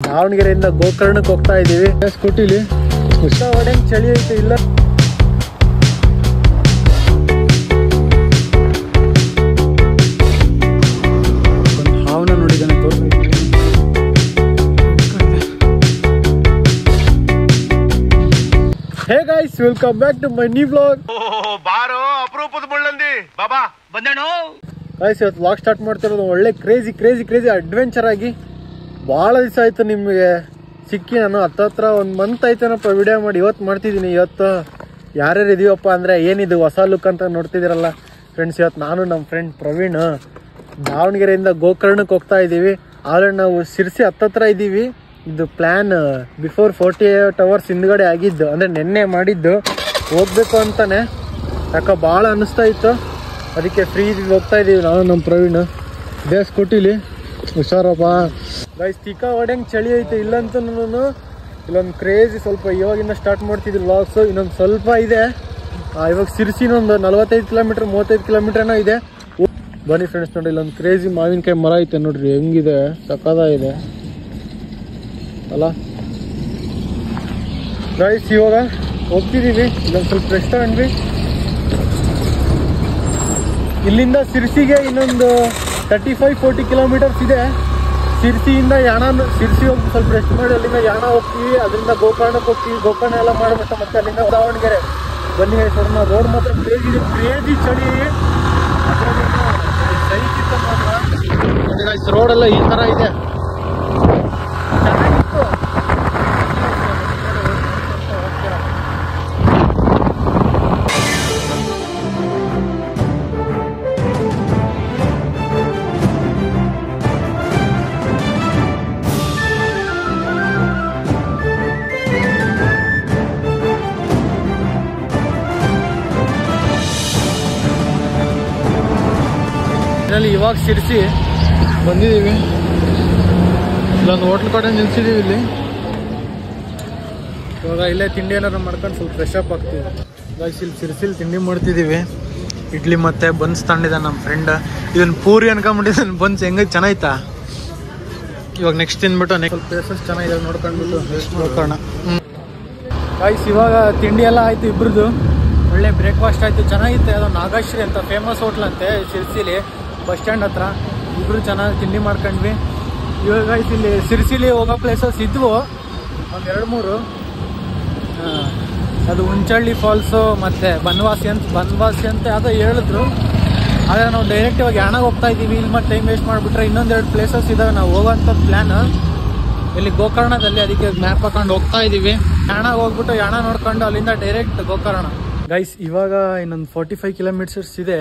ದಾವಣಗೆರೆಯಿಂದ ಗೋಕರ್ಣಕ್ಕೆ ಹೋಗ್ತಾ ಇದ್ದೀವಿ ಸ್ಕೂಟಿಲಿ. ಹೊಡೆಂಗ್ ಚಳಿ ಐತೆ ಇಲ್ಲ. ಒಂದು ಹಾವನ್ನ ನೋಡಿದ್ದಾನೆ ತೋರಿಸಿ. Hey guys, welcome back to my new vlog. ಬಾರೋ ಅಪರೂಪದ ಮುಳ್ಳಂದಿ ಬಾಬಾ ಬಂದೇಣು ಗೈಸ್. ಇವತ್ತು ವ್ಲಾಗ್ ಸ್ಟಾರ್ಟ್ ಮಾಡ್ತಿರೋದು ಒಳ್ಳೆ ಕ್ರೇಜಿ ಕ್ರೇಜಿ ಕ್ರೇಜಿ ಅಡ್ವೆಂಚರ್ ಆಗಿ. ಭಾಳ ದಿವಸ ಆಯ್ತು ನಿಮಗೆ ಸಿಕ್ಕಿ. ನಾನು ಹತ್ತತ್ರ ಒಂದು ಮಂತ್ ಆಯ್ತೇನಪ್ಪ ವಿಡಿಯೋ ಮಾಡಿ. ಇವತ್ತು ಮಾಡ್ತಿದ್ದೀನಿ. ಇವತ್ತು ಯಾರ್ಯಾರು ಇದೀವಪ್ಪ ಅಂದರೆ ಏನಿದು ಹೊಸ ಲುಕ್ ಅಂತ ನೋಡ್ತಿದ್ದೀರಲ್ಲ ಫ್ರೆಂಡ್ಸ್. ಇವತ್ತು ನಾನು ನಮ್ಮ ಫ್ರೆಂಡ್ ಪ್ರವೀಣ್ ದಾವಣಗೆರೆಯಿಂದ ಗೋಕರ್ಣಕ್ಕೆ ಹೋಗ್ತಾ ಇದ್ದೀವಿ. ಆಲ್ರೆಡಿ ನಾವು ಶಿರ್ಸಿ ಹತ್ತತ್ರ ಇದ್ದೀವಿ. ಇದು ಪ್ಲ್ಯಾನ್ ಬಿಫೋರ್ 48 hours ಹಿಂದ್ಗಡೆ ಆಗಿದ್ದು, ಅಂದರೆ ನೆನ್ನೆ ಮಾಡಿದ್ದು. ಹೋಗ್ಬೇಕು ಅಂತಾನೆ ಯಾಕೆ ಭಾಳ ಅನ್ನಿಸ್ತಾ ಇತ್ತು, ಅದಕ್ಕೆ ಫ್ರೀ ಹೋಗ್ತಾ ಇದ್ದೀವಿ ನಾನು ನಮ್ಮ ಪ್ರವೀಣ್ ಇದೇ ಸ್ಕೂಟಿಲಿ. ಹುಷಾರಪ್ಪ ಗೈಸ್. ತಿಕ್ಕ ಹೊಡೆಂಗ್ ಚಳಿ ಐತೆ ಇಲ್ಲಂತೂ. ಇಲ್ಲೊಂದು ಕ್ರೇಜಿ ಸ್ವಲ್ಪ ಇವಾಗಿಂದ ಸ್ಟಾರ್ಟ್ ಮಾಡ್ತಿದ್ವಿ ವ್ಲಾಗ್ಸು. ಇನ್ನೊಂದು ಸ್ವಲ್ಪ ಇದೆ. ಇವಾಗ ಶಿರ್ಸಿನೊಂದು 45 ಕಿಲೋಮೀಟ್ರ್ 35 ಕಿಲೋಮೀಟ್ರ್ ಏನೋ ಇದೆ. ಬನ್ನಿ ಫ್ರೆಂಡ್ಸ್, ನೋಡಿ ಇಲ್ಲೊಂದು ಕ್ರೇಜಿ ಮಾವಿನಕಾಯಿ ಮರ ಐತೆ ನೋಡ್ರಿ, ಹೆಂಗಿದೆ ಸಕ್ಕತ್ತಾಗಿದೆ ಅಲ್ಲ ಗೈಸ್. ಇವಾಗ ಹೋಗ್ತಿದ್ದೀವಿ. ಇಲ್ಲೊಂದು ಸ್ವಲ್ಪ ರೆಸ್ಟ್ ತಗೊಂಡ್ವಿ. ಇಲ್ಲಿಂದ ಶಿರ್ಸಿಗೆ ಇನ್ನೊಂದು 35-40 ಕಿಲೋಮೀಟರ್ಸ್ ಇದೆ. ಶಿರ್ಸಿಯಿಂದ ಶಿರ್ಸಿ ಹೋಗಿ ಸ್ವಲ್ಪ ರೆಸ್ಟ್ ಮಾಡಿ ಅಲ್ಲಿಂದ ಯಾಣ ಹೋಗ್ತೀವಿ. ಅದರಿಂದ ಗೋಕರ್ಣಕ್ಕೆ ಹೋಗ್ತೀವಿ. ಗೋಕರ್ಣ ಎಲ್ಲ ಮಾಡಿಬಿಟ್ಟು ಮತ್ತೆ ಅಲ್ಲಿಂದ ದಾವಣಗೆರೆ. ಬನ್ನಿ ಸರ್, ರೋಡ್ ಮಾತ್ರ ಕ್ರೇಜಿ ಇದೆ, ಕ್ರೇಜಿ ಚಳಿ. ರೋಡೆಲ್ಲ ಈ ಥರ ಇದೆ. ಇವಾಗ ಶಿರ್ಸಿ ಬಂದಿದ್ದೀವಿ. ಇಲ್ಲೊಂದು ಹೋಟ್ಲ್ ಕಡೆ ನಿಲ್ಸಿದ್ದೀವಿ. ಇಲ್ಲಿ ಇವಾಗ ಇಲ್ಲೇ ತಿಂಡಿ ಏನಾರು ಮಾಡ್ಕೊಂಡು ಸ್ವಲ್ಪ ಫ್ರೆಶ್ ಅಪ್ ಆಗ್ತೀವಿ. ಇವಾಗ ಇಲ್ಲಿ ಶಿರ್ಸಿಲಿ ತಿಂಡಿ ಮಾಡ್ತಿದ್ದೀವಿ. ಇಡ್ಲಿ ಮತ್ತು ಬನ್ಸ್ ತಗೊಂಡಿದ್ದ ನಮ್ಮ ಫ್ರೆಂಡ್. ಇದನ್ನು ಪೂರಿ ಅನ್ಕೊಂಬಿಟ್ಟಿದ್ದಾನೆ. ಬನ್ಸ್ ಹೆಂಗೆ ಚೆನ್ನಾಯ್ತಾ. ಇವಾಗ ನೆಕ್ಸ್ಟ್ ತಿಂದ್ಬಿಟ್ಟು ಸ್ವಲ್ಪ ಪ್ಲೇಸಸ್ ಚೆನ್ನಾಗಿದೆ ನೋಡ್ಕೊಂಡ್ಬಿಟ್ಟು ನೋಡ್ಕೋಣ. ಗೈಸ್, ಇವಾಗ ತಿಂಡಿ ಎಲ್ಲ ಆಯಿತು ಇಬ್ರದ್ದು. ಒಳ್ಳೆ ಬ್ರೇಕ್ಫಾಸ್ಟ್ ಆಯಿತು, ಚೆನ್ನಾಗಿತ್ತು. ಯಾವುದೋ ನಾಗಶ್ರೀ ಅಂತ ಫೇಮಸ್ ಹೋಟ್ಲ್ ಅಂತೆ ಶಿರ್ಸಿಲಿ, ಬಸ್ ಸ್ಟ್ಯಾಂಡ್ ಹತ್ರ. ಇಬ್ಬರು ಚೆನ್ನಾಗಿ ತಿಂಡಿ ಮಾಡ್ಕೊಂಡ್ವಿ. ಇವಾಗ ಇಲ್ಲಿ ಶಿರ್ಸಿಲಿ ಹೋಗೋ ಪ್ಲೇಸಸ್ ಇದ್ವು ಒಂದು 2-3. ಅದು ಹುಂಚಳ್ಳಿ ಫಾಲ್ಸು ಮತ್ತು ಬನವಾಸಿ ಅಂತ ಯಾವುದೋ ಹೇಳಿದ್ರು. ಆದರೆ ನಾವು ಡೈರೆಕ್ಟ್ ಇವಾಗ ಯಾಣಾಗ ಹೋಗ್ತಾ ಇದ್ದೀವಿ. ಇಲ್ಲಿ ಮತ್ತೆ ಟೈಮ್ ವೇಸ್ಟ್ ಮಾಡಿಬಿಟ್ರೆ ಇನ್ನೊಂದೆರಡು ಪ್ಲೇಸಸ್ ಇದ್ದಾವೆ ನಾವು ಹೋಗೋಂಥ ಪ್ಲ್ಯಾನ್ ಇಲ್ಲಿ ಗೋಕರ್ಣದಲ್ಲಿ. ಅದಕ್ಕೆ ಮ್ಯಾಪ್ ಹಾಕೊಂಡು ಹೋಗ್ತಾ ಇದ್ದೀವಿ. ಯಾಣಾಗ ಹೋಗ್ಬಿಟ್ಟು ಯಾಣ ನೋಡ್ಕೊಂಡು ಅಲ್ಲಿಂದ ಡೈರೆಕ್ಟ್ ಗೋಕರ್ಣ. ಗೈಸ್, ಇವಾಗ ಇನ್ನೊಂದು 45 ಕಿಲೋಮೀಟರ್ಸ್ ಇದೆ.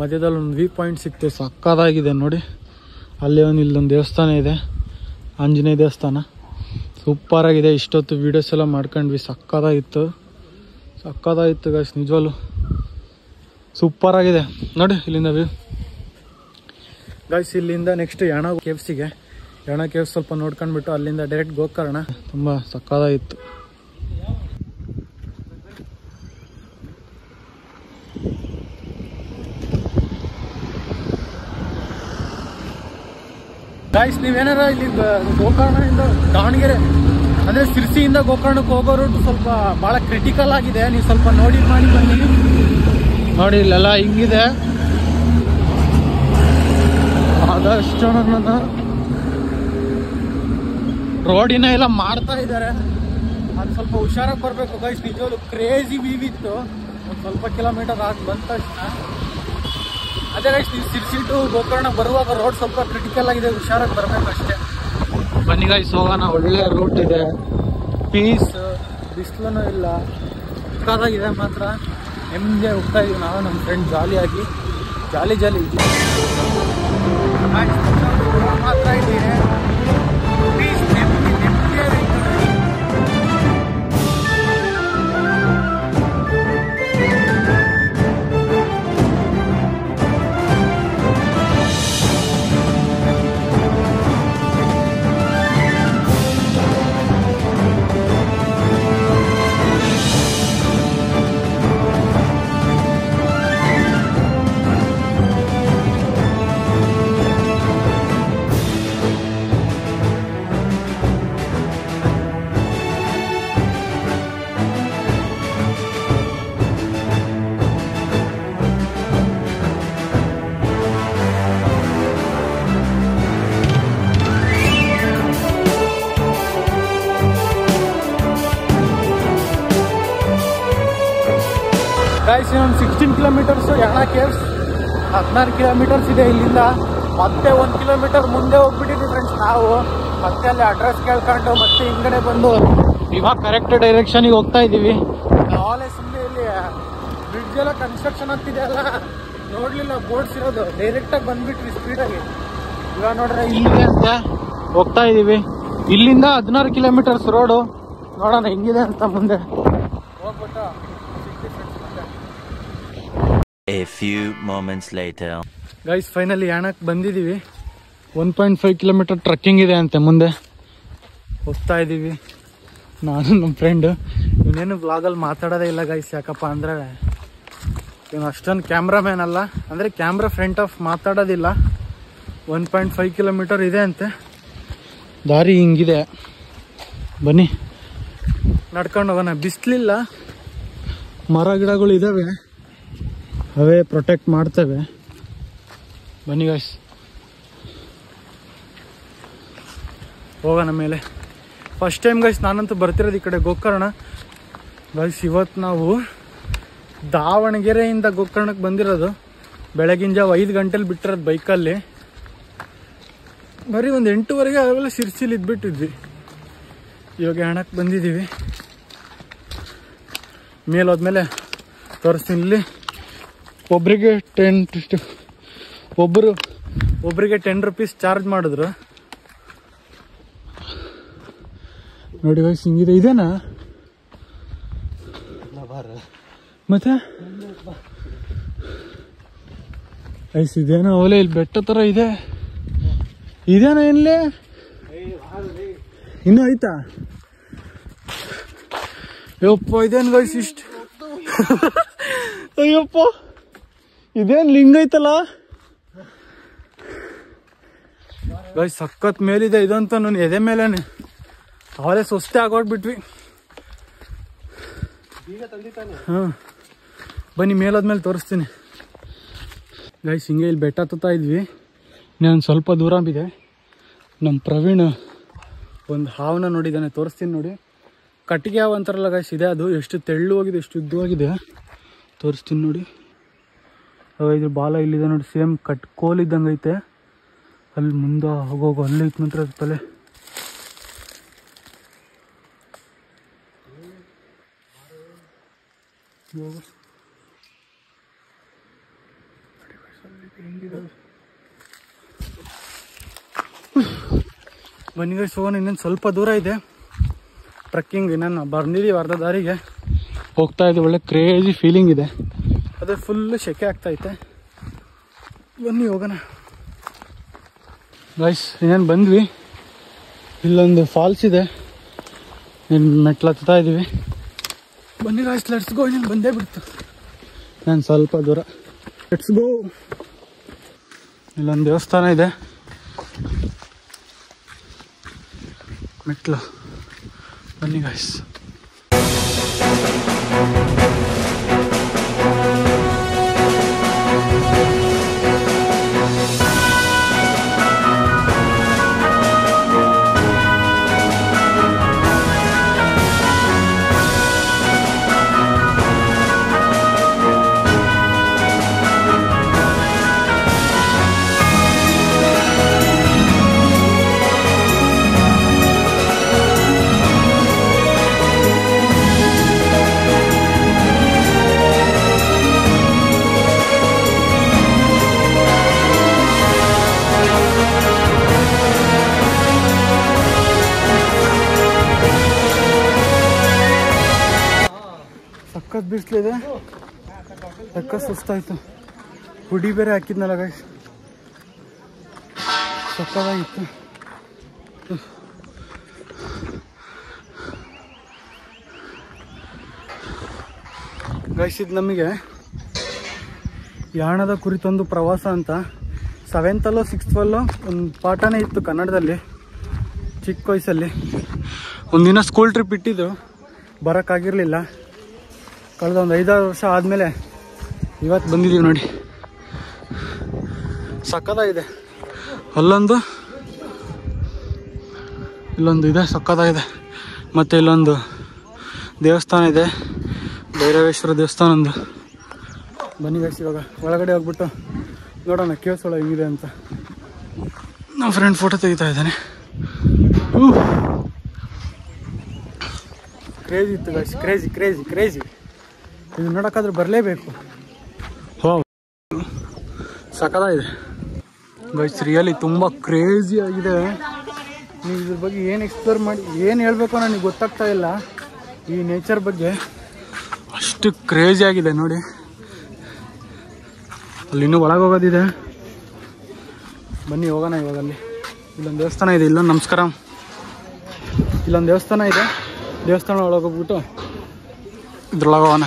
ಮಧ್ಯದಲ್ಲಿ ಒಂದು ವ್ಯೂ ಪಾಯಿಂಟ್ ಸಿಕ್ತು, ಸಕ್ಕದಾಗಿದೆ ನೋಡಿ. ಅಲ್ಲಿ ಇಲ್ಲೊಂದು ದೇವಸ್ಥಾನ ಇದೆ, ಆಂಜನೇಯ ದೇವಸ್ಥಾನ. ಸೂಪರಾಗಿದೆ. ಇಷ್ಟೊತ್ತು ವೀಡಿಯೋಸ್ ಎಲ್ಲ ಮಾಡ್ಕೊಂಡ್ವಿ. ಸಕ್ಕದಾಗಿತ್ತು ಗೈಸ್, ನಿಜವಾಗ್ಲು ಸೂಪರಾಗಿದೆ ನೋಡಿ ಇಲ್ಲಿಂದ ವ್ಯೂ. ಗೈಸ್, ಇಲ್ಲಿಂದ ನೆಕ್ಸ್ಟ್ ಯಾಣ ಕೇವ್ಸಿಗೆ. ಯಾಣ ಕೇವ್ಸ್ ಸ್ವಲ್ಪ ನೋಡ್ಕೊಂಡ್ಬಿಟ್ಟು ಅಲ್ಲಿಂದ ಡೈರೆಕ್ಟ್ ಗೋಕರ್ಣ. ತುಂಬ ಸಕ್ಕದಾಗಿತ್ತು. ಗೈಸ್, ನೀವೇನಾರ ಇಲ್ಲಿ ಗೋಕರ್ಣದಿಂದ ದಾವಣಗೆರೆ ಅಂದರೆ ಶಿರ್ಸಿಯಿಂದ ಗೋಕರ್ಣಕ್ಕೆ ಹೋಗೋ ರೂಟ್ ಸ್ವಲ್ಪ ಭಾಳ ಕ್ರಿಟಿಕಲ್ ಆಗಿದೆ. ನೀವು ಸ್ವಲ್ಪ ಮಾಡಿ ಬನ್ನಿ. ನೋಡಿ ಇಲ್ಲೆಲ್ಲ ಹಿಂಗಿದೆ. ಆದಷ್ಟು ನನ್ನ ರೋಡಿನ ಎಲ್ಲ ಮಾಡ್ತಾ ಇದ್ದಾರೆ. ಅದು ಸ್ವಲ್ಪ ಹುಷಾರಾಗಿ ಬರಬೇಕು ಗೈಸ್. ನಿಜವಾಗ್ಲೂ ಕ್ರೇಜಿ ವ್ಯೂ ಇತ್ತು. ಒಂದು ಸ್ವಲ್ಪ ಕಿಲೋಮೀಟರ್ ಆಗಿ ಬಂದ ತಕ್ಷಣ. ಅದೇ ಗೈಸ್, ನೀವು ಶಿರ್ಸಿ ಟು ಗೋಕರ್ಣ ಬರುವಾಗ ರೋಡ್ ಸ್ವಲ್ಪ ಕ್ರಿಟಿಕಲ್ ಆಗಿದೆ, ಹುಷಾರಾಗಿ ಬರಬೇಕು ಅಷ್ಟೇ. ಬನ್ನಿ ಗೈಸ್, ಹೋಗೋಣ. ಒಳ್ಳೆ ರೂಟ್ ಇದೆ, ಪೀಸ್, ಬಿಸಿಲೂ ಇಲ್ಲ, ಚಿಕ್ಕದಾಗಿದೆ. ಮಾತ್ರ ನೆಮ್ಮದಿ ಹೋಗ್ತಾ ಇದೀವಿ ನಾವು ನಮ್ಮ ಫ್ರೆಂಡ್ ಜಾಲಿಯಾಗಿ. ಜಾಲಿ ಇದ್ದೀವಿ ಮಾತ್ರ ಇದ್ದೀವಿ. ಪೀಸ್, ನೆಮ್ಮದಿಯಾಗಿ. ಗಾಯ್ಸ್ ಇನ್ನೊಂದು 16 ಕಿಲೋಮೀಟರ್ಸು ಯಾಣ ಕೇವ್ಸ್, 16 ಕಿಲೋಮೀಟರ್ಸ್ ಇದೆ ಇಲ್ಲಿಂದ. ಮತ್ತೆ 1 ಕಿಲೋಮೀಟರ್ ಮುಂದೆ ಹೋಗ್ಬಿಟ್ಟಿದ್ವಿ ಫ್ರೆಂಡ್ಸ್ ನಾವು. ಮತ್ತೆ ಅಲ್ಲಿ ಅಡ್ರೆಸ್ ಕೇಳ್ಕೊಂಡು ಮತ್ತೆ ಹಿಂಗಡೆ ಬಂದು ಇವಾಗ ಕರೆಕ್ಟ್ ಡೈರೆಕ್ಷನಿಗೆ ಹೋಗ್ತಾ ಇದ್ದೀವಿ. ನಾವೇ ಸುಮ್ಮನೆ ಇಲ್ಲಿ ಬ್ರಿಡ್ಜ್ ಎಲ್ಲ ಕನ್ಸ್ಟ್ರಕ್ಷನ್ ಆಗ್ತಿದೆ ಅಲ್ಲ, ನೋಡ್ಲಿಲ್ಲ ಬೋರ್ಡ್ಸ್ ಇರೋದು, ಡೈರೆಕ್ಟಾಗಿ ಬಂದ್ಬಿಟ್ವಿ ಸ್ಪೀಡಾಗಿ. ಇವಾಗ ನೋಡ್ರೆ ಇಲ್ಲಿಗೆ ಅಂತ ಹೋಗ್ತಾ ಇದ್ದೀವಿ. ಇಲ್ಲಿಂದ 16 ಕಿಲೋಮೀಟರ್ಸ್ ರೋಡು. ನೋಡೋಣ ಹೆಂಗಿದೆ ಅಂತ ಮುಂದೆ ಹೋಗ್ಬಿಟ್ಟು. A few moments later. Guys finally ಯಾಣಕ್ಕೆ ಬಂದಿದ್ದೀವಿ. 1.5 ಕಿಲೋಮೀಟರ್ ಟ್ರಕ್ಕಿಂಗ್ ಇದೆ ಅಂತೆ ಮುಂದೆ. ಹೋಗ್ತಾ ಇದ್ದೀವಿ ನಾನು ನಮ್ಮ ಫ್ರೆಂಡು. ಇವನೇನು ಬ್ಲಾಗಲ್ಲಿ ಮಾತಾಡೋದೇ ಇಲ್ಲ ಗೈಸ್, ಯಾಕಪ್ಪ ಅಂದರೆ ಇವನು ಅಷ್ಟೊಂದು ಕ್ಯಾಮ್ರಾಮ್ಯಾನ್ ಅಲ್ಲ, ಅಂದರೆ ಕ್ಯಾಮ್ರಾ ಫ್ರಂಟ್ ಆಫ್ ಮಾತಾಡೋದಿಲ್ಲ. 1.5 ಕಿಲೋಮೀಟರ್ ಇದೆ ಅಂತೆ. ದಾರಿ ಹಿಂಗಿದೆ, ಬನ್ನಿ ನಡ್ಕೊಂಡು ಹೋಗೋಣ. ಬಿಸಿಲಿಲ್ಲ, ಮರ ಗಿಡಗಳು ಇದ್ದಾವೆ, ಅವೇ ಪ್ರೊಟೆಕ್ಟ್ ಮಾಡ್ತೇವೆ. ಬನ್ನಿ ಗೈಸ್ ಹೋಗೋಣ ಮೇಲೆ. ಫಸ್ಟ್ ಟೈಮ್ ಗೈಸ್ ನಾನಂತೂ ಬರ್ತಿರೋದು ಈ ಕಡೆ ಗೋಕರ್ಣ. ಗೈಸ್ ಇವತ್ತು ನಾವು ದಾವಣಗೆರೆಯಿಂದ ಗೋಕರ್ಣಕ್ಕೆ ಬಂದಿರೋದು. ಬೆಳಗಿನ ಜಾವ 5 ಗಂಟೆಲಿ ಬಿಟ್ಟಿರೋದು ಬೈಕಲ್ಲಿ. ಬರೀ ಒಂದು 8:30 ಅವೆಲ್ಲ ಶಿರ್ಸಿಲಿ ಇದ್ಬಿಟ್ಟಿದ್ವಿ. ಇವಾಗ ಯಾಣಕ್ಕೆ ಬಂದಿದ್ದೀವಿ. ಮೇಲೆ ಹೋದ್ಮೇಲೆ ತೋರಿಸ್ತೀನಿ. ಇಲ್ಲಿ ಒಬ್ರಿಗೆ 10 ರೂಪೀಸ್ ಚಾರ್ಜ್ ಮಾಡಿದ್ರು. ನೋಡಿ ವಯಸ್ಸು ಹಿಂಗಿದೆ. ಇದೇನಾ ಮತ್ತೆ ಐಸ್ ಇದೇನೋ ಅವಲೇ ಇಲ್ಲಿ ಬೆಟ್ಟ ಥರ ಇದೆ. ಇದೇನಾ ಇಲ್ಲಿ ಇನ್ನೂ ಐತಾ? ಅಯ್ಯಪ್ಪ ಇದೇನು ಗೈಸ್ ಇಷ್ಟು ಅಯ್ಯಪ್ಪ ಇದೇನು ಲಿಂಗ ಐತಲ್ಲ ಗೈಸ್, ಸಖತ್ ಮೇಲಿದೆ ಇದಂತ. ನಾನು ಎದೆ ಮೇಲೇನೆ ಅವರೇ ಸುಸ್ತೆ ಆಗೋಗ್ಬಿಟ್ವಿ. ಹಾಂ ಬನ್ನಿ ಮೇಲಾದ್ಮೇಲೆ ತೋರಿಸ್ತೀನಿ ಗೈಸ್. ಹಿಂಗೆ ಇಲ್ಲಿ ಬೆಟ್ಟ ಹತ್ತುತ್ತಾ ಇದ್ವಿ. ಇನ್ನೊಂದು ಸ್ವಲ್ಪ ದೂರ ಇದೆ. ನಮ್ಮ ಪ್ರವೀಣ್ ಒಂದು ಹಾವನ್ನ ನೋಡಿದ್ದಾನೆ, ತೋರಿಸ್ತೀನಿ ನೋಡಿ. ಕಟ್ಟಿಗೆ ಹಾವು ಅಂತಾರಲ್ಲ ಗೈಸ್, ಇದೆ ಅದು. ಎಷ್ಟು ತೆಳ್ಳು ಹೋಗಿದೆ, ಎಷ್ಟು ಉದ್ದವಾಗಿದೆ, ತೋರಿಸ್ತೀನಿ ನೋಡಿ. ಇದು ಬಾಲ ಇಲ್ಲಿದೆ ನೋಡಿ, ಸೇಮ್ ಕೋಲ್ ಇದ್ದಂಗೆ ಐತೆ. ಅಲ್ಲಿ ಮುಂದೆ ಹೋಗೋಗೋ ಅಲ್ಲಿ ಐತೆ ನಂತರ ಅದು ತಲೆ. ಬನ್ನಿ ಗೈಸ್ ಹೋಗೋಣ. ಇನ್ನೊಂದು ಸ್ವಲ್ಪ ದೂರ ಇದೆ ಟ್ರಕ್ಕಿಂಗ್. ಇನ್ನೇನು ಬಂದಿದ್ದೀವಿ ಅರ್ಧ ದಾರಿಗೆ. ಹೋಗ್ತಾ ಇದೆ, ಒಳ್ಳೆ ಕ್ರೇಜಿ ಫೀಲಿಂಗ್ ಇದೆ. ಅದೇ ಫುಲ್ಲು ಸೆಕೆ ಆಗ್ತೈತೆ. ಬನ್ನಿ ಹೋಗೋಣ ಗೈಸ್. ಇನ್ನೇನು ಬಂದ್ವಿ. ಇಲ್ಲೊಂದು ಫಾಲ್ಸ್ ಇದೆ, ಮೆಟ್ಲು ಹತ್ತಾ ಇದ್ದೀವಿ. ಬನ್ನಿ ಗೈಸ್ ಲೆಟ್ಸ್ ಗೋ. ಇನ್ನೇನು ಬಂದೇ ಬಿಡ್ತು, ನಾನು ಸ್ವಲ್ಪ ದೂರ. Let's go. ಇಲ್ಲೊಂದು ದೇವಸ್ಥಾನ ಇದೆ, ಮೆಟ್ಲು. ಬನ್ನಿ ಗೈಸ್. ಸಖತ್ ಬಿಸಿಲಿದೆ, ಸಖತ್ ಸುಸ್ತಾಯ್ತು. ಹುಡಿ ಬೇರೆ ಹಾಕಿದ್ನಲ್ಲ ಗೈಸ್, ಸಖತ್ತಾಗಿತ್ತು. ಗೈಸ್ ಇದು ನಮಗೆ ಯಾಣದ ಕುರಿತೊಂದು ಪ್ರವಾಸ ಅಂತ 7th ಅಲ್ಲೋ 6th ಅಲ್ಲೋ ಒಂದು ಪಾಠನೇ ಇತ್ತು ಕನ್ನಡದಲ್ಲಿ. ಚಿಕ್ಕ ವಯಸ್ಸಲ್ಲಿ ಒಂದಿನ ಸ್ಕೂಲ್ ಟ್ರಿಪ್ ಇಟ್ಟಿದ್ದು, ಬರೋಕ್ಕಾಗಿರಲಿಲ್ಲ. ಕಳೆದ ಒಂದು 5-6 ವರ್ಷ ಆದಮೇಲೆ ಇವತ್ತು ಬಂದಿದ್ದೀವಿ ನೋಡಿ. ಸಕ್ಕತ್ತಾಗಿದೆ. ಅಲ್ಲೊಂದು ಇಲ್ಲೊಂದು ಇದೆ, ಸಕ್ಕತ್ತಾಗಿದೆ. ಮತ್ತು ಇಲ್ಲೊಂದು ದೇವಸ್ಥಾನ ಇದೆ, ಭೈರವೇಶ್ವರ ದೇವಸ್ಥಾನ ಒಂದು. ಬನ್ನಿ ಗೈಸ್, ಇವಾಗ ಒಳಗಡೆ ಹೋಗ್ಬಿಟ್ಟು ನೋಡೋಣ ಕೇವ್ಸ್ ಒಳಗೆ ಹೆಂಗಿದೆ ಅಂತ. ನಮ್ಮ ಫ್ರೆಂಡ್ ಫೋಟೋ ತೆಗಿತಾ ಇದ್ದಾನೆ. ಕ್ರೇಜಿ ಇತ್ತು ಗೈಸ್, ಕ್ರೇಜಿ ಕ್ರೇಜಿ ಕ್ರೇಜಿ. ಇದು ನೋಡೋಕ್ಕಾದ್ರೆ ಬರಲೇಬೇಕು. ಹೋ ಸಕಲಾಗಿದೆ ಗೈಸ್, ರಿಯಲಿ ತುಂಬ ಕ್ರೇಜಿ ಆಗಿದೆ. ನೀವು ಇದ್ರ ಬಗ್ಗೆ ಏನು ಎಕ್ಸ್ಪ್ಲೋರ್ ಮಾಡಿ ಏನು ಹೇಳಬೇಕು ನನಗೆ ಗೊತ್ತಾಗ್ತಾ ಇಲ್ಲ. ಈ ನೇಚರ್ ಬಗ್ಗೆ ಅಷ್ಟು ಕ್ರೇಜಿ ಆಗಿದೆ ನೋಡಿ. ಅಲ್ಲಿ ಇನ್ನೂ ಒಳಗೆ ಹೋಗೋದಿದೆ. ಬನ್ನಿ ಹೋಗೋಣ ಇವಾಗ. ಅಲ್ಲಿ ಇಲ್ಲೊಂದು ದೇವಸ್ಥಾನ ಇದೆ, ಇಲ್ಲೊಂದು ನಮಸ್ಕಾರ. ಇಲ್ಲೊಂದು ದೇವಸ್ಥಾನ ಇದೆ, ದೇವಸ್ಥಾನ ಒಳಗೆ ಹೋಗ್ಬಿಟ್ಟು ಇದ್ರೊಳಗೆ ಹೋಗೋಣ.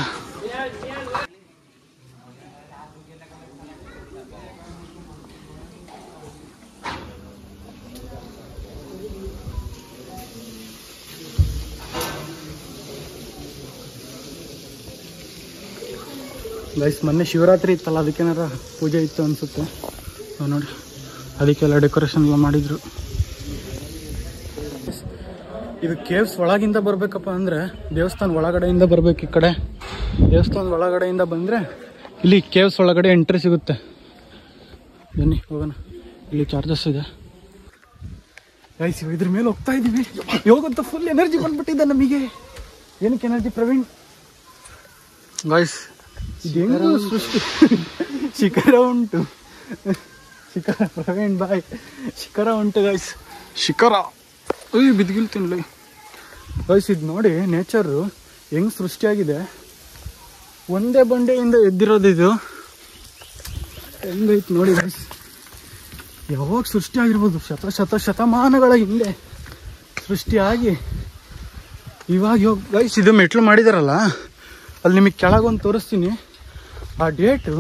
ಗೈಸ್ ಮೊನ್ನೆ ಶಿವರಾತ್ರಿ ಇತ್ತಲ್ಲ, ಅದಕ್ಕೇನಾರ ಪೂಜೆ ಇತ್ತು ಅನಿಸುತ್ತೆ ನೋಡಿ. ಅದಕ್ಕೆಲ್ಲ ಡೆಕೋರೇಷನ್ ಎಲ್ಲ ಮಾಡಿದ್ರು. ಇದು ಕೇವ್ಸ್ ಒಳಗಿಂದ ಬರಬೇಕಪ್ಪ ಅಂದರೆ ದೇವಸ್ಥಾನ ಒಳಗಡೆಯಿಂದ ಬರಬೇಕು. ಈ ಕಡೆ ದೇವಸ್ಥಾನದ ಒಳಗಡೆಯಿಂದ ಬಂದರೆ ಇಲ್ಲಿ ಕೇವ್ಸ್ ಒಳಗಡೆ ಎಂಟ್ರಿ ಸಿಗುತ್ತೆ. ಬನ್ನಿ ಹೋಗೋಣ. ಇಲ್ಲಿ ಚಾರ್ಜಸ್ ಇದೆ ಗೈಸ್. ಇದ್ರ ಮೇಲೆ ಹೋಗ್ತಾ ಇದ್ದೀವಿ. ಯೋಗಂತ ಫುಲ್ ಎನರ್ಜಿ ಬಂದ್ಬಿಟ್ಟಿದೆ ನಮಗೆ. ಏನಕ್ಕೆ ಎನರ್ಜಿ ಪ್ರವೀಣ್? ಗೈಸ್ ಇದು ಹೆಂಗೂ ಸೃಷ್ಟಿ ಶಿಖರ ಉಂಟು. ಶಿಖರ ಪ್ರವೀಣ್ ಬಾಯ್, ಶಿಖರ ಉಂಟು ಗೈಸ್, ಶಿಖರ. ಅಯ್ಯೋ ಬಿದ್ದಿಲ್ತೀನಿ ಗೈಸ್. ಇದು ನೋಡಿ ನೇಚರು ಹೆಂಗೆ ಸೃಷ್ಟಿಯಾಗಿದೆ. ಒಂದೇ ಬಂಡೆಯಿಂದ ಎದ್ದಿರೋದು ಇದು. ಹೆಂಗೈತೆ ನೋಡಿ ಗೈಸ್. ಯಾವಾಗ ಸೃಷ್ಟಿಯಾಗಿರ್ಬೋದು, ಶತಮಾನಗಳ ಹಿಂದೆ ಸೃಷ್ಟಿಯಾಗಿ ಇವಾಗ ಗೈಸ್ ಇದು ಮೆಟ್ಲು ಮಾಡಿದಾರಲ್ಲ, ಅಲ್ಲಿ ನಿಮಗೆ ಕೆಳಗೊಂದು ತೋರಿಸ್ತೀನಿ. ಆ ಡೇಟು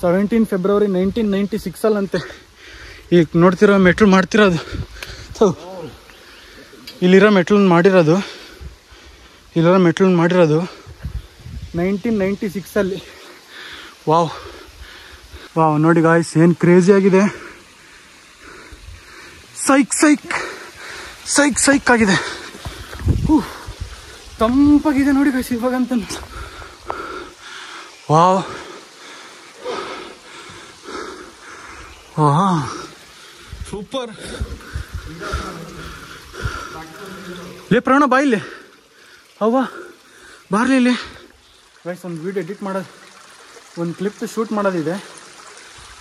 17 ಫೆಬ್ರವರಿ 1996 ಈಗ ನೋಡ್ತಿರೋ ಮೆಟ್ಲು ಮಾಡ್ತಿರೋದು, ಇಲ್ಲಿರೋ ಮೆಟ್ಲನ್ನ ಮಾಡಿರೋದು 1996. ವಾವ್ ವಾವ್ ನೋಡಿ ಗಾಯ್ಸ್, ಏನು ಕ್ರೇಜಿ ಆಗಿದೆ. ಸೈಕ್ ಆಗಿದೆ. ತಂಪಾಗಿದೆ ನೋಡಿ ಗಾಯ್ಸ್ ಇವಾಗಂತ. Wow super. ಲೇ ಪ್ರಾಣ ಬಾ ಇಲ್ಲಿ. ಅವ್ವ ಬಾರ್ಲಿ ಇಲ್ಲಿ ಗೈಸ್. ಒಂದು ವೀಡಿಯೋ ಎಡಿಟ್ ಮಾಡೋದು, ಒಂದು ಕ್ಲಿಪ್ ಶೂಟ್ ಮಾಡೋದಿದೆ.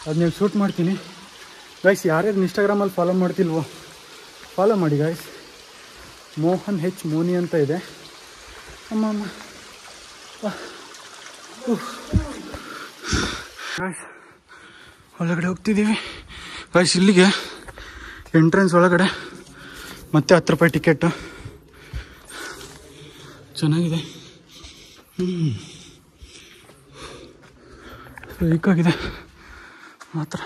ಅದು ನೀವು ಶೂಟ್ ಮಾಡ್ತೀನಿ ಗೈಸ್. ಯಾರ್ಯಾರು ಇನ್ಸ್ಟಾಗ್ರಾಮಲ್ಲಿ ಫಾಲೋ ಮಾಡ್ತಿಲ್ವೋ ಫಾಲೋ ಮಾಡಿ ಗೈಸ್. ಮೋಹನ್ ಹೆಚ್ ಮೋನಿ ಅಂತ ಇದೆ. ಅಮ್ಮ ಗೈಸ್ ಒಳಗಡೆ ಹೋಗ್ತಿದ್ದೀವಿ ಗೈಸ್. ಇಲ್ಲಿಗೆ ಎಂಟ್ರೆನ್ಸ್ ಒಳಗಡೆ ಮತ್ತೆ 10 ರೂಪಾಯಿ ಟಿಕೆಟು. ಚೆನ್ನಾಗಿದೆ, ವೀಕಾಗಿದೆ ಮಾತ್ರ.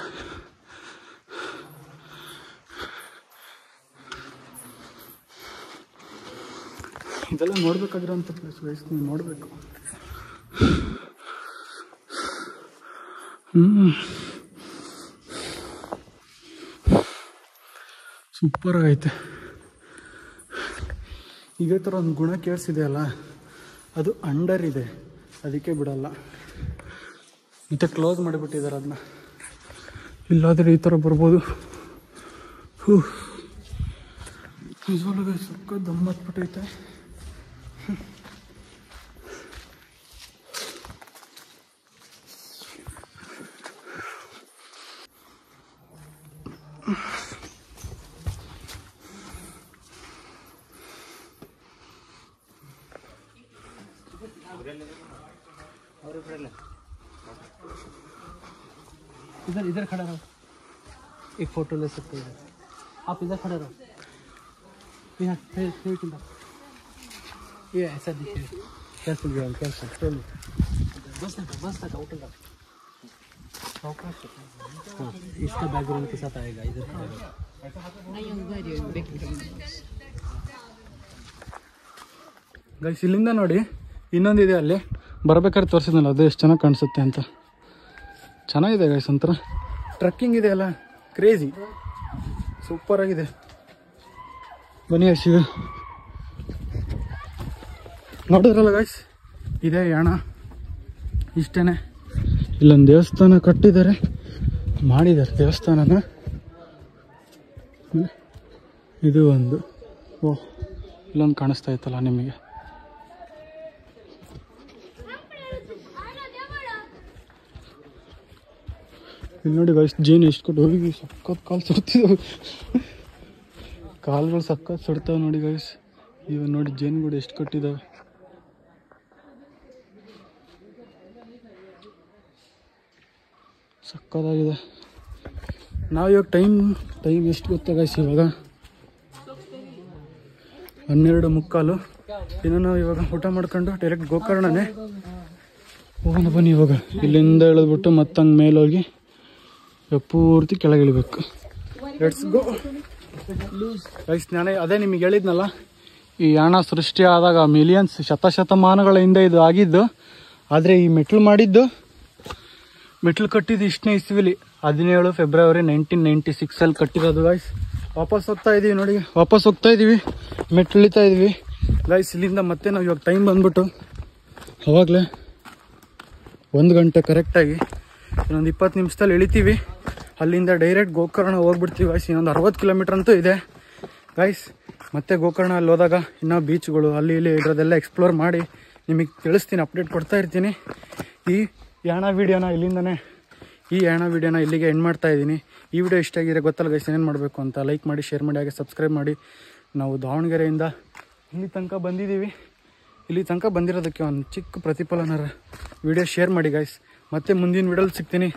ಇದೆಲ್ಲ ನೋಡ್ಬೇಕಾಗಿರೋಂಥ ಪ್ಲೇಸ್ ಗೈಸ್, ನೀವು ನೋಡಬೇಕು. ಸೂಪರ್ ಆಗೈತೆ. ಇದೇ ಥರ ಒಂದು ಗುಣ ಕೇಳಿಸಿದೆಯಲ್ಲ, ಅದು ಅಂಡರ್ ಇದೆ, ಅದಕ್ಕೆ ಬಿಡಲ್ಲ. ಮತ್ತೆ ಕ್ಲೋಸ್ ಮಾಡಿಬಿಟ್ಟಿದ್ದಾರೆ ಅದನ್ನ. ಇಲ್ಲಾದರೆ ಈ ಥರ ಬರ್ಬೋದು. ನಿಜವಾಗ್ಲೂ ಸಕ್ಕ ದಮ್ಮತ್ಬಿಟ್ಟೈತೆ. इधर खड़ा रहो, एक फोटो ले सकते हो आप. इधर खड़े रहो, यहाँ फिर ये ऐसा दिखे. कैसे बस तक उठा. हाँ इसका बैकग्राउंड के साथ आएगा. इधर खड़े रहो. ಗೈಸ್ ಇಲ್ಲಿಂದ ನೋಡಿ ಇನ್ನೊಂದಿದೆ, ಅಲ್ಲಿ ಬರ್ಬೇಕಾದ್ರೆ ತೋರಿಸಿದ್ನಲ್ಲ, ಅದು ಎಷ್ಟು ಚೆನ್ನಾಗಿ ಕಾಣಿಸುತ್ತೆ ಅಂತ. ಚೆನ್ನಾಗಿದೆ ಗೈಸ್. ಒಂಥರ ಟ್ರಕ್ಕಿಂಗ್ ಇದೆ ಅಲ್ಲ, ಕ್ರೇಜಿ ಸೂಪರ್ ಆಗಿದೆ. ಬನ್ನಿ ಗೈಸ್, ನೋಡಿದ್ರಲ್ಲ ಗೈಸ್, ಇದೇ ಯಾಣ. ಇಷ್ಟೇ ಇಲ್ಲೊಂದು ದೇವಸ್ಥಾನ ಕಟ್ಟಿದ್ದಾರೆ, ಮಾಡಿದ್ದಾರೆ ದೇವಸ್ಥಾನನ. ಇದು ಒಂದು ಇಲ್ಲೊಂದು ಕಾಣಿಸ್ತಾ ಇತ್ತಲ್ಲ ನಿಮಗೆ. ಇಲ್ಲಿ ನೋಡಿ ಗೈಸ್, ಜೇನು ಎಷ್ಟು ಕೊಟ್ಟು ಹೋಗಿ ಸಕ್ಕತ್ ಕಾಲು ಸುಡ್ತಿದ್ದವು, ಕಾಲುಗಳು ಸಕ್ಕತ್ ಸುಡ್ತಾವೆ ನೋಡಿ ಗೈಸ್. ಇವ ನೋಡಿ ಜೇನುಗಳು ಎಷ್ಟು ಕಟ್ಟಿದ್ದಾವೆ. ಸಕ್ಕತ್ತಾಗಿದೆ. ನಾವು ಇವಾಗ ಟೈಮ್ ಎಷ್ಟು ಗೊತ್ತಾ ಗೈಸ್, ಇವಾಗ 12:15. ಇನ್ನು ನಾವು ಇವಾಗ ಊಟ ಮಾಡ್ಕೊಂಡು ಡೈರೆಕ್ಟ್ ಗೋಕರ್ಣನೇ ಹೋಗೋಣ ಬನ್ನಿ. ಇವಾಗ ಇಲ್ಲಿಂದ ಇಳಿದ್ಬಿಟ್ಟು ಮತ್ತಂಗೆ ಮೇಲೋಗಿ ಪೂರ್ತಿ ಕೆಳಗೆ ಇಳಿಬೇಕು. Let's go guys. ನಾನೇ ಅದೇ ನಿಮಗೆ ಹೇಳಿದ್ನಲ್ಲ, ಈ ಯಾಣ ಸೃಷ್ಟಿ ಆದಾಗ ಮಿಲಿಯನ್ಸ್ ಶತಮಾನಗಳ ಹಿಂದೆ ಇದು ಆಗಿದ್ದು. ಆದರೆ ಈ ಮೆಟ್ಲು ಕಟ್ಟಿದ್ದು ಇಷ್ಟನೇ ಇಸ್ವಿಲಿ 17 ಫೆಬ್ರವರಿ 1996 ಕಟ್ಟಿರೋದು ಗೈಸ್. ವಾಪಸ್ ಹೋಗ್ತಾ ಇದೀವಿ, ಮೆಟ್ಲು ಇಳಿತಾ ಇದೀವಿ ಗೈಸ್. ಇಲ್ಲಿಂದ ಮತ್ತೆ ನಾವು ಇವಾಗ ಟೈಮ್ ಬಂದ್ಬಿಟ್ಟು ಅವಾಗಲೇ 1 ಗಂಟೆ ಕರೆಕ್ಟಾಗಿ, ಇನ್ನೊಂದು 20 ನಿಮಿಷದಲ್ಲಿ ಇಳಿತೀವಿ. ಅಲ್ಲಿಂದ ಡೈರೆಕ್ಟ್ ಗೋಕರ್ಣ ಹೋಗ್ಬಿಡ್ತೀವಿ ಗೈಸ್. ಇನ್ನೊಂದು 60 ಕಿಲೋಮೀಟರ್ ಅಂತೂ ಇದೆ ಗೈಸ್. ಮತ್ತೆ ಗೋಕರ್ಣ ಅಲ್ಲಿ ಹೋದಾಗ ಇನ್ನೂ ಬೀಚ್ಗಳು ಅಲ್ಲಿ ಇಲ್ಲಿ ಇರೋದೆಲ್ಲ ಎಕ್ಸ್ಪ್ಲೋರ್ ಮಾಡಿ ನಿಮಗೆ ತಿಳಿಸ್ತೀನಿ, ಅಪ್ಡೇಟ್ ಕೊಡ್ತಾ ಇರ್ತೀನಿ. ಈ ಯಾಣ ವೀಡಿಯೋನ ಇಲ್ಲಿಗೆ ಎಂಡ್ ಮಾಡ್ತಾ ಇದ್ದೀನಿ. ಈ ವಿಡಿಯೋ ಇಷ್ಟ ಆಗಿದ್ರೆ ಗೊತ್ತಲ್ಲ ಗೈಸ್ ಏನೇನು ಮಾಡಬೇಕು ಅಂತ. ಲೈಕ್ ಮಾಡಿ, ಶೇರ್ ಮಾಡಿ, ಹಾಗೆ ಸಬ್ಸ್ಕ್ರೈಬ್ ಮಾಡಿ. ನಾವು ದಾವಣಗೆರೆಯಿಂದ ಇಲ್ಲಿ ತನಕ ಬಂದಿರೋದಕ್ಕೆ ಒಂದು ಚಿಕ್ಕ ಪ್ರತಿಫಲನ ವಿಡಿಯೋ ಶೇರ್ ಮಾಡಿ ಗೈಸ್. ಮತ್ತೆ ಮುಂದಿನ ವಿಡಿಯೋಲಿ ಸಿಗ್ತೀನಿ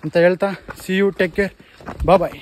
ಅಂತ ಹೇಳ್ತಾ, see you, take care, bye.